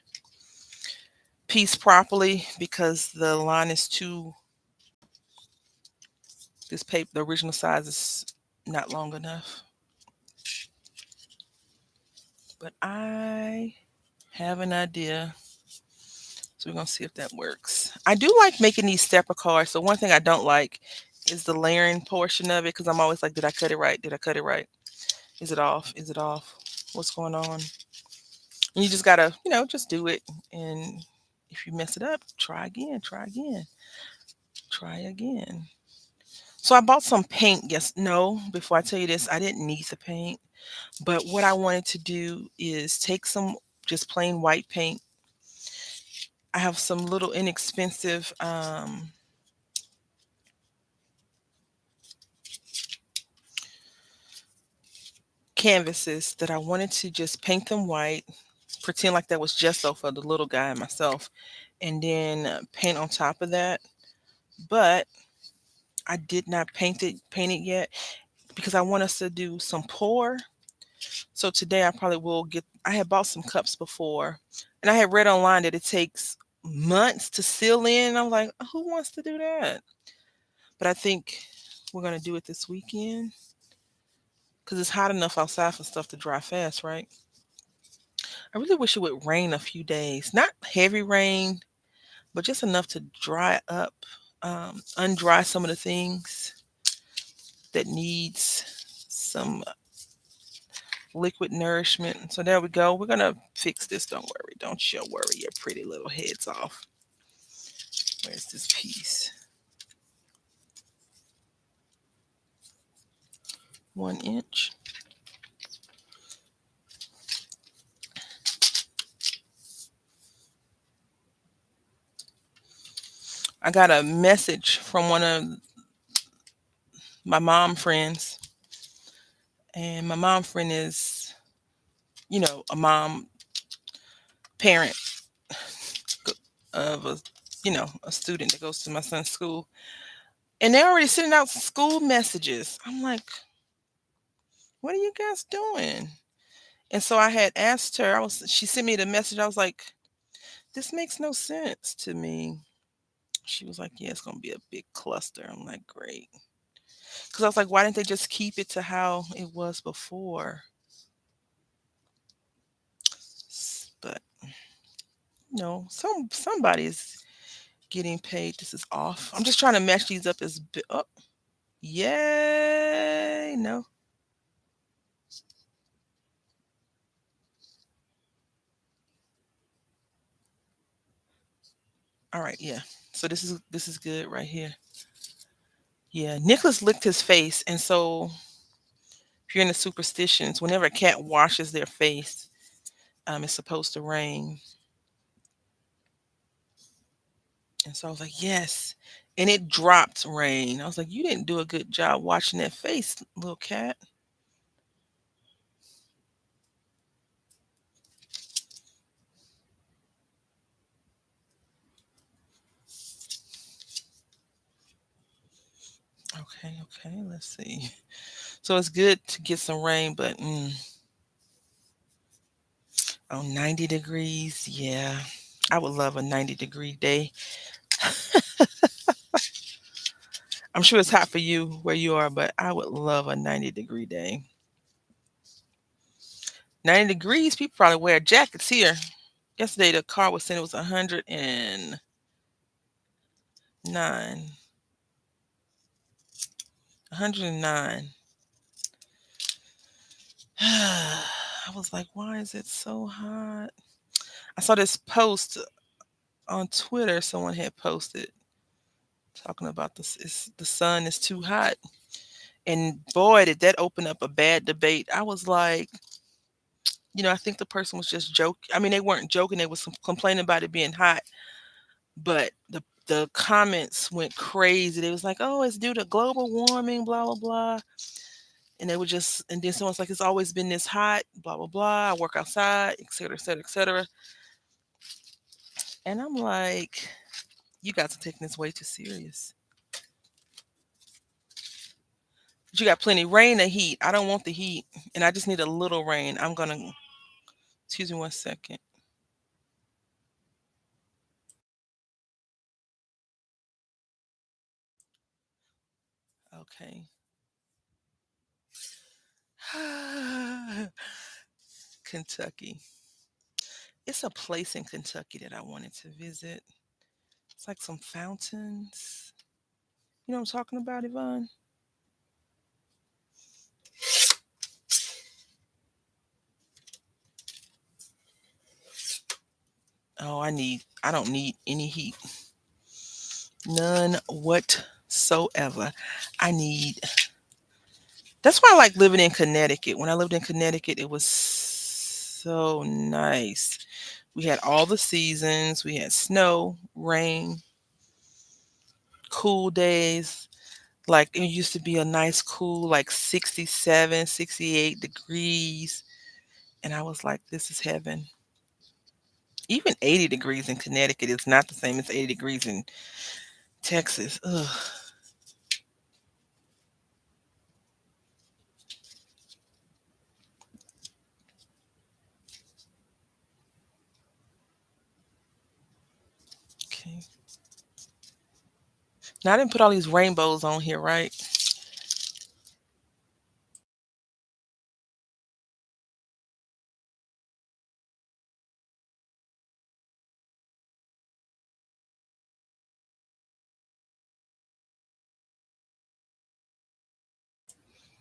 piece properly because the line is too, this paper, the original size is not long enough. But I have an idea. So we're going to see if that works. I do like making these stepper cards. So one thing I don't like is the layering portion of it because I'm always like, did I cut it right? Did I cut it right? Is it off? Is it off? What's going on? And you just got to, just do it. And if you mess it up, try again, try again, try again. So I bought some paint. Yes, no, before I tell you this, I didn't need the paint. But what I wanted to do is take some just plain white paint. I have some little inexpensive canvases that I wanted to just paint them white. pretend like that was gesso for the little guy and myself, and then paint on top of that. But I did not paint it yet because I want us to do some pour. So today I probably will get. I had bought some cups before, and I had read online that it takes months to seal in. I was like, who wants to do that? But I think we're gonna do it this weekend because it's hot enough outside for stuff to dry fast, right? I really wish it would rain a few days, not heavy rain, but just enough to dry up, undry some of the things that needs some liquid nourishment. So there we go. We're gonna fix this. Don't worry. Don't you worry your pretty little heads off. Where's this piece? 1 inch. I got a message from one of my mom friends, and my mom friend is, a mom parent of a student that goes to my son's school, and they're already sending out school messages. I'm like, what are you guys doing? And so I had asked her. She sent me the message. I was like, this makes no sense to me. She was like, yeah, it's gonna be a big cluster. I'm like, great. Because I was like, why didn't they just keep it to how it was before? But no, somebody's getting paid. This is off. I'm just trying to match these up as oh, yay. No. All right, yeah. So this is good right here. Yeah, Nicholas licked his face, and so if you're into superstitions, whenever a cat washes their face, it's supposed to rain. And so I was like, yes. And it dropped rain. I was like, you didn't do a good job washing that face, little cat. Okay, okay, let's see. So it's good to get some rain, but on 90 degrees, yeah. I would love a 90-degree day. I'm sure it's hot for you where you are, but I would love a 90-degree day. 90 degrees, people probably wear jackets here. Yesterday, the car was saying it was 109. 109. I was like, why is it so hot? I saw this post on Twitter. Someone had posted talking about this. The sun is too hot. And boy, did that open up a bad debate. I was like, I think the person was just joking. I mean, they weren't joking. They was complaining about it being hot, but the comments went crazy. They was like, "Oh, it's due to global warming, blah blah blah," and they were just. And then someone's like, "It's always been this hot, blah blah blah. I work outside, et cetera, et cetera, et cetera." And I'm like, "You guys are taking this way too serious." But you got plenty rain and heat. I don't want the heat, and I just need a little rain. I'm gonna. Excuse me 1 second. Okay. Kentucky. It's a place in Kentucky that I wanted to visit. It's like some fountains. You know what I'm talking about, Yvonne? Oh, I don't need any heat. None whatsoever. I need, that's why I like living in Connecticut. When I lived in Connecticut, it was so nice. We had all the seasons. We had snow, rain, cool days. Like it used to be a nice cool, like 67, 68 degrees. And I was like, this is heaven. Even 80 degrees in Connecticut is not the same as 80 degrees in Texas. Ugh. Okay. Now I didn't put all these rainbows on here, right?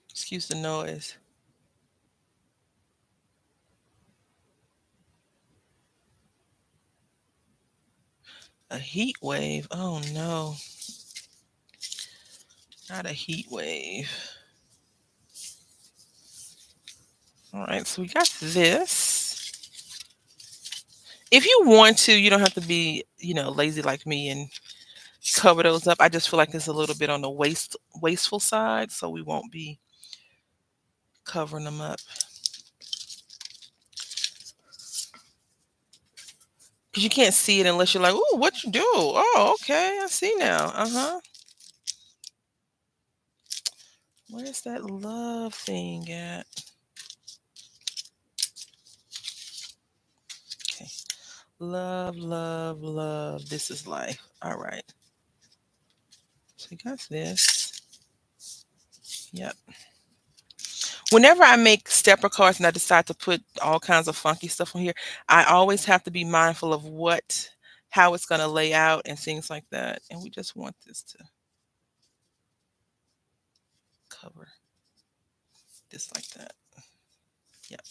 Excuse the noise. A heat wave. Oh no, not a heat wave. All right, so we got this. If you want to, you don't have to be, lazy like me and cover those up. I just feel like it's a little bit on the wasteful side, so we won't be covering them up. Because you can't see it unless you're like, "Ooh, what you do? Oh, okay, I see now. Uh-huh. Where's that love thing at? Okay. Love, love, love. This is life. All right. So you got this. Yep. Whenever I make stepper cards and I decide to put all kinds of funky stuff on here, I always have to be mindful of how it's going to lay out and things like that. And we just want this to cover this like that. Yep.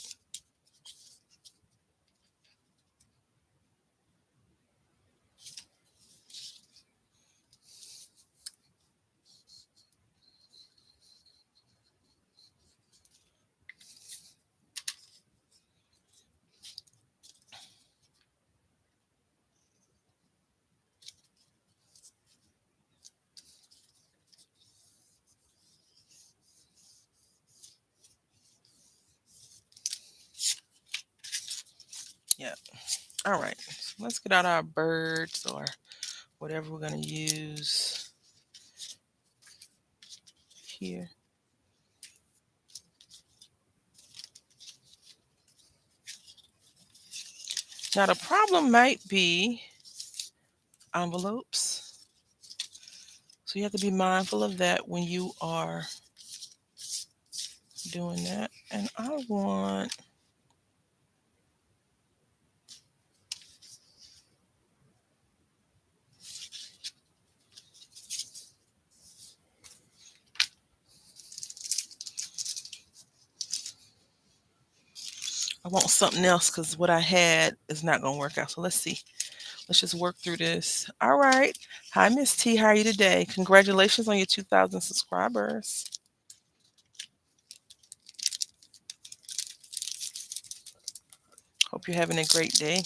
Yep. All right. So let's get out our birds or whatever we're going to use here. Now, the problem might be envelopes. So you have to be mindful of that when you are doing that. And I want something else because what I had is not going to work out. So let's see. Let's just work through this. All right. Hi, Miss T. How are you today? Congratulations on your 2,000 subscribers. Hope you're having a great day.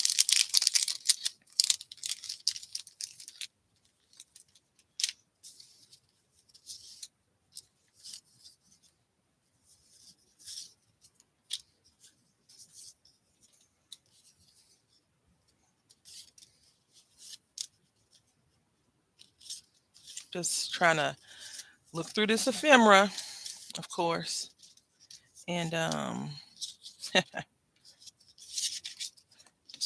Just trying to look through this ephemera, of course. And this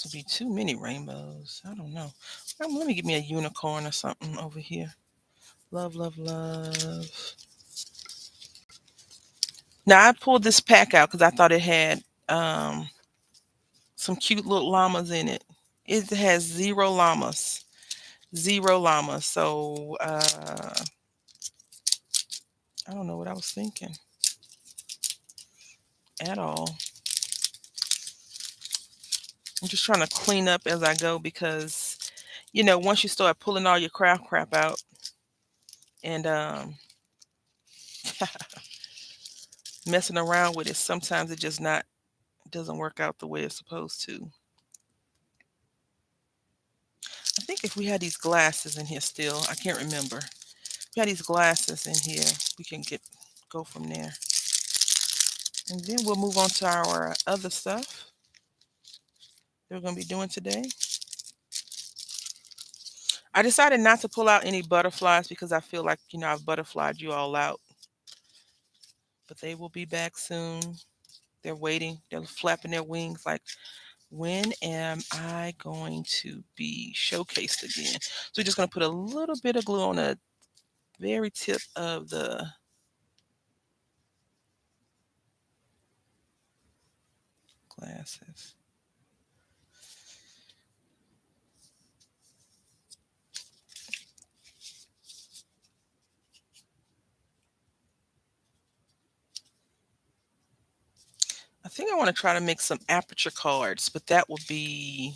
will be too many rainbows. I don't know. Let me get me a unicorn or something over here. Love, love, love. Now I pulled this pack out because I thought it had some cute little llamas in it. It has zero llamas. Zero llamas. So I don't know what I was thinking at all. I'm just trying to clean up as I go because, once you start pulling all your craft crap out and messing around with it, sometimes it just not doesn't work out the way it's supposed to. I think if we had these glasses in here still, I can't remember. If we had these glasses in here, we can go from there. And then we'll move on to our other stuff. that we're going to be doing today. I decided not to pull out any butterflies because I feel like, I've butterflied you all out, but they will be back soon. They're waiting. They're flapping their wings like, when am I going to be showcased again? So we're just going to put a little bit of glue on the very tip of the glasses. I think I want to try to make some aperture cards, but that will be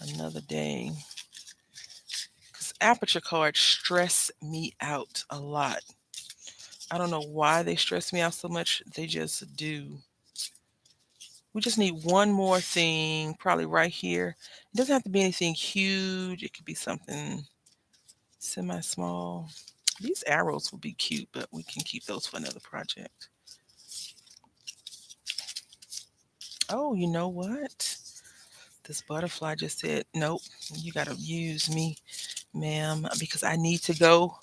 another day. Because aperture cards stress me out a lot. I don't know why they stress me out so much. They just do. We just need one more thing, probably right here. It doesn't have to be anything huge. It could be something semi-small. These arrows will be cute, but we can keep those for another project. Oh, you know what? This butterfly just said, nope, you got to use me, ma'am, because I need to go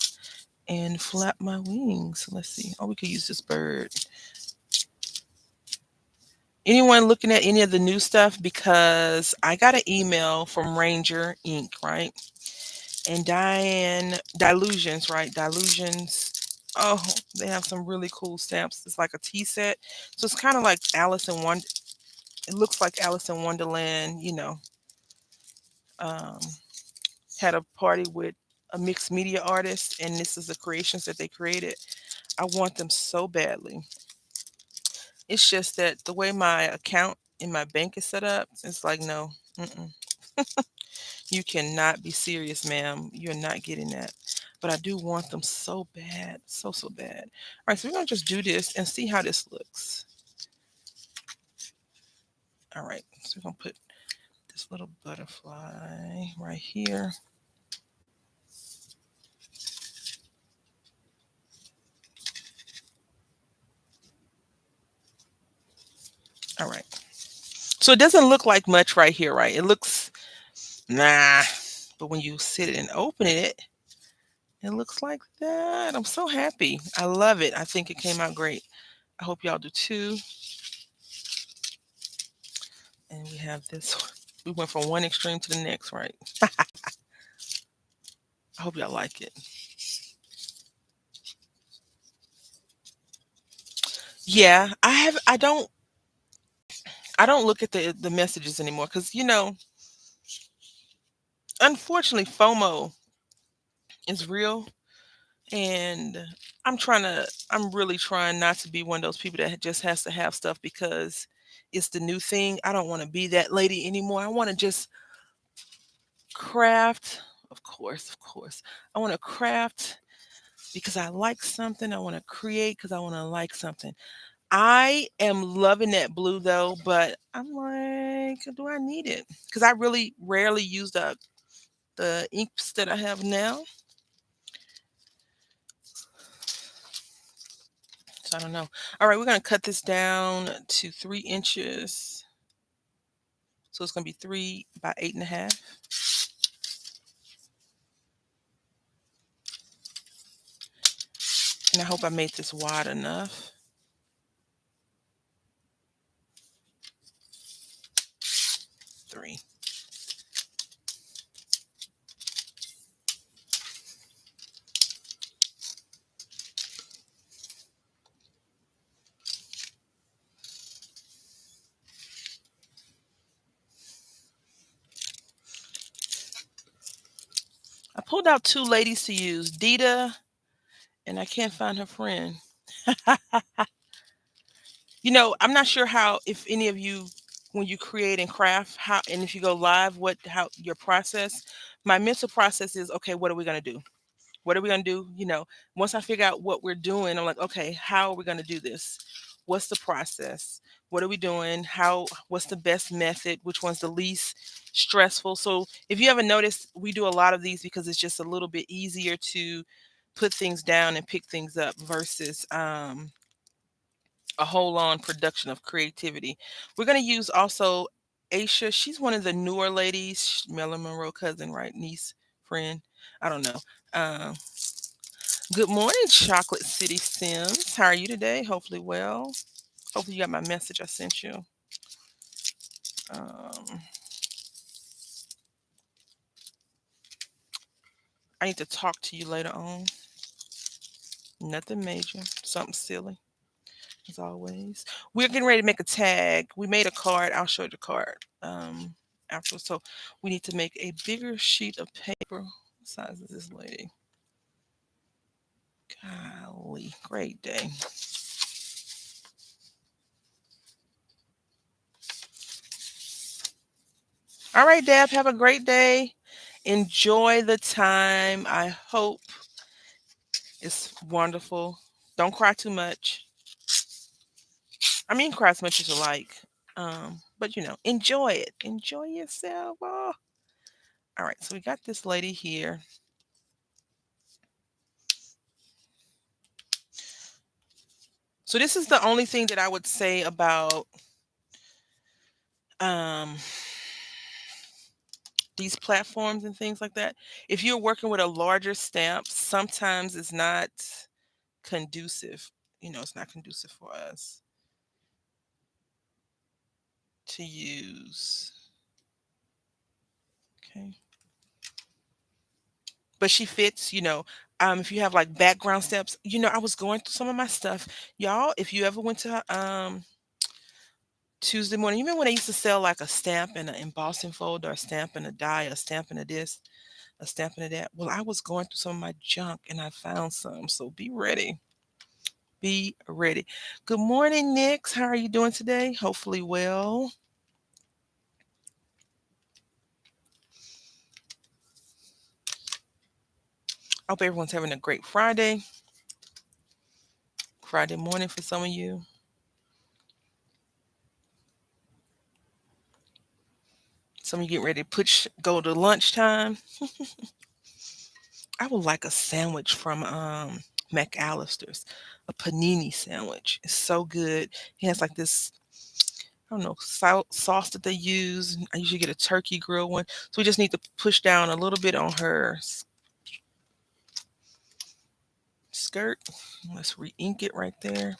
and flap my wings. Let's see. Oh, we could use this bird. Anyone looking at any of the new stuff? Because I got an email from Ranger Inc., right? And Diane Dilutions, right? Dilusions. Oh, they have some really cool stamps. It's like a tea set. So it's kind of like Alice in Wonder. It looks like Alice in Wonderland, um, had a party with a mixed media artist, and this is the creations that they created. I want them so badly. It's just that the way my account in my bank is set up, it's like, no, mm-mm. You cannot be serious, ma'am. You're not getting that. But I do want them so bad, so, so bad. All right, so we're going to just do this and see how this looks. All right, so we're going to put this little butterfly right here. All right. So it doesn't look like much right here, right? It looks, nah. But when you sit it and open it, it looks like that. I'm so happy. I love it. I think it came out great. I hope y'all do too. And we have this one. We went from one extreme to the next, right? I hope y'all like it. Yeah, I don't look at the messages anymore because unfortunately FOMO is real, and I'm really trying not to be one of those people that just has to have stuff because it's the new thing. I don't want to be that lady anymore. I want to just craft, of course. I want to craft because I like something. I want to create because I want to like something. I am loving that blue though, but I'm like, do I need it? Because I really rarely use the inks that I have now. So I don't know. All right, we're gonna cut this down to 3 inches. So it's gonna be 3 by 8.5. And I hope I made this wide enough. 3. I pulled out two ladies to use, Dita, and I can't find her friend. I'm not sure how, if any of you, when you create and craft, how, and if you go live, how your process. My mental process is, okay, what are we gonna do? What are we gonna do? Once I figure out what we're doing, I'm like, okay, how are we gonna do this? What's the process? What are we doing? What's the best method? Which one's the least stressful? So if you haven't noticed, we do a lot of these because it's just a little bit easier to put things down and pick things up versus a whole on production of creativity. We're going to use also Aisha. She's one of the newer ladies, Marilyn Monroe cousin, right? Niece, friend. I don't know. Um, Good morning, Chocolate City Sims. How are you today? Hopefully well. Hopefully you got my message I sent you. Um, I need to talk to you later on. Nothing major. Something silly, as always. We're getting ready to make a tag. We made a card. I'll show you the card afterwards. So we need to make a bigger sheet of paper. What size is this lady? Golly, great day. All right, Deb, have a great day. Enjoy the time. I hope it's wonderful. Don't cry too much. I mean, cry as much as you like. But enjoy it. Enjoy yourself. Oh. All right, so we got this lady here. So this is the only thing that I would say about um these platforms and things like that. If you're working with a larger stamp, sometimes it's not conducive. It's not conducive for us to use. Okay. But she fits. If you have like background steps, I was going through some of my stuff. Y'all, if you ever went to Tuesday morning, you remember when they used to sell like a stamp and an embossing folder, a stamp and a die, a stamp and a this, a stamp and a that? Well, I was going through some of my junk and I found some. So be ready. Be ready. Good morning, Nix. How are you doing today? Hopefully well. I hope everyone's having a great Friday. Friday morning for some of you. Some of you getting ready to go to lunchtime. I would like a sandwich from McAllister's, a panini sandwich. It's so good. He has like this, I don't know, sauce that they use. I usually get a turkey grill one. So we just need to push down a little bit on her skirt. Let's re-ink it right there.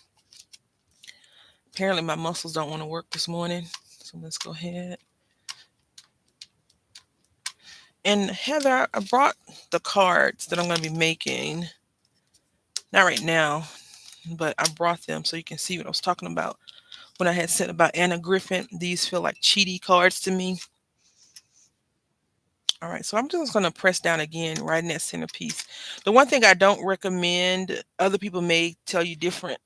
Apparently my muscles don't want to work this morning. So let's go ahead. And Heather, I brought the cards that I'm going to be making. Not right now, but I brought them so you can see what I was talking about when I had said about Anna Griffin. These feel like cheaty cards to me. All right, so I'm just going to press down again right in that centerpiece. The one thing I don't recommend, other people may tell you different,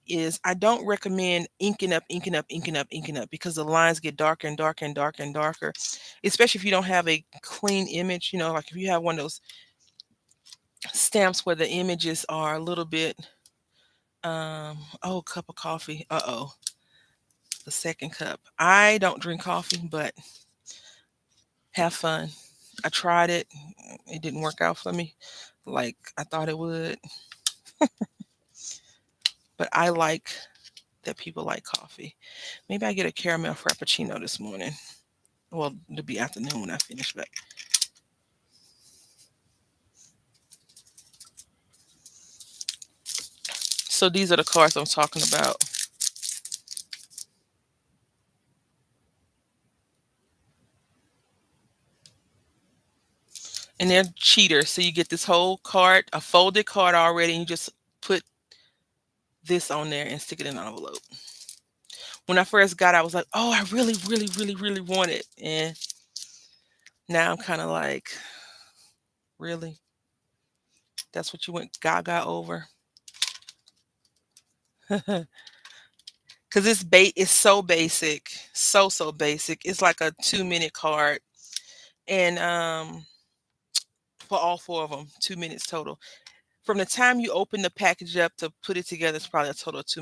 is I don't recommend inking up, inking up, inking up, inking up, because the lines get darker and darker and darker and darker, especially if you don't have a clean image. Like if you have one of those stamps where the images are a little bit, oh, cup of coffee. Uh-oh, the second cup. I don't drink coffee, but have fun. I tried it. It didn't work out for me like I thought it would. But I like that people like coffee. Maybe I get a caramel frappuccino this morning. Well, it'll be afternoon when I finish, but so these are the cards I'm talking about. And they're cheaters. So you get this whole card, a folded card already, and you just put this on there and stick it in an envelope. When I first got it, I was like, oh, I really, really, really, really want it. And now I'm kind of like, really? That's what you went gaga over? Because it's so basic. So basic. It's like a 2-minute card. And for all four of them, 2 minutes total. From the time you open the package up to put it together, it's probably a total of 2